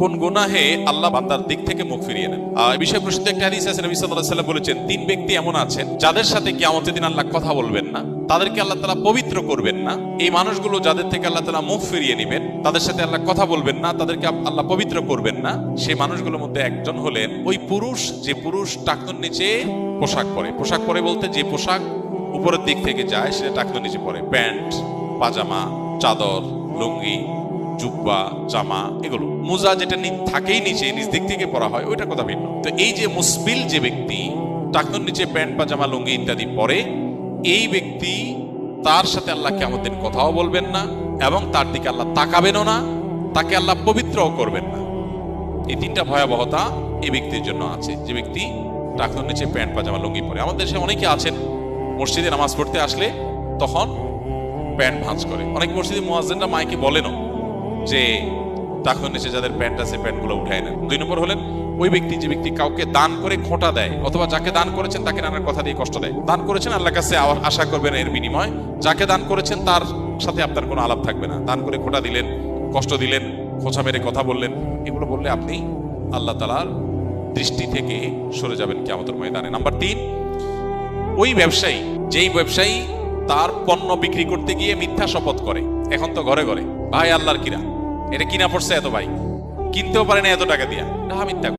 কোন গুনাহে আল্লাহ বান্দার দিক থেকে মুখ ফিরিয়ে নেন। এই বিষয়ে প্রসিদ্ধ একটা হাদিস আছে, নবী সাল্লাল্লাহু আলাইহি ওয়াসাল্লাম বলেছেন, তিন ব্যক্তি এমন আছেন যাদের সাথে কিয়ামতের দিন আল্লাহ কথা বলবেন না, তাদেরকে আল্লাহ তাআলা পবিত্র করবেন না। এই মানুষগুলো যাদের থেকে আল্লাহ তাআলা মুখ ফিরিয়ে নেবেন, তাদের সাথে আল্লাহ কথা বলবেন না, তাদেরকে আল্লাহ পবিত্র করবেন না। সেই মানুষগুলোর মধ্যে একজন হলেন ওই পুরুষ, যে পুরুষ টাকনুর নিচে পোশাক পরে। পোশাক পরে বলতে যে পোশাক উপরের দিক থেকে যায় সেটা টাকনুর নিচে পরে, প্যান্ট, পাজামা, চাদর, লুঙ্গি, জুব্বা, জামা, এগুলো। মোজা যেটা থাকেই নিচে, নিচ দিক থেকে পরা হয়, ওইটা কথা ভিন্ন। তো এই যে মুসবিল যে ব্যক্তি টাকনুর নিচে প্যান্ট, পাজামা, লুঙ্গি ইত্যাদি পরে, এই ব্যক্তি তার সাথে আল্লাহ কিয়ামতের দিন কথাও বলবেন না এবং তার দিকে আল্লাহ তাকাবেনও না, তাকে আল্লাহ পবিত্রও করবেন না। এই তিনটা ভয়াবহতা এই ব্যক্তির জন্য আছে, যে ব্যক্তি টাকনুর নিচে প্যান্ট, পাজামা, লুঙ্গি পরে। আমাদের দেশে অনেকে আছেন মসজিদে নামাজ পড়তে আসলে তখন প্যান্ট ভাঁজ করে। অনেক মসজিদে মুয়াজ্জিনরা মাইকে বলেনও যে টাকনুর নিচে যাদের প্যান্ট আছে প্যান্টগুলো উঠায় নেন। 2 নম্বর হলেন ওই ব্যক্তি, যে ব্যক্তি কাউকে দান করে খোঁটা দেয়, অথবা যাকে দান করেছেন তাকে নানার কথা দিয়ে কষ্ট দেয়। দান করেছেন, আল্লাহর কাছে আশা করবেন এর বিনিময়। যাকে দান করেছেন তার সাথে আপনার কোনো আলাপ থাকবে না। দান করে খোঁটা দিলেন, কষ্ট দিলেন, খোঁচা মেরে কথা বললেন, এগুলো বললে আপনি আল্লাহ তাআলার দৃষ্টি থেকে সরে যাবেন কিয়ামতের ময়দানে। নাম্বার 3, ওই ব্যবসায়ী, যেই ব্যবসায়ী তার পণ্য বিক্রি করতে গিয়ে মিথ্যা শপথ করে। এখন তো ঘরে ঘরে, ভাই আল্লাহর কিনা, এটা কিনা পড়ছে এত, ভাই কিনতেও পারে না এত টাকা দিয়া, মিথ্যা।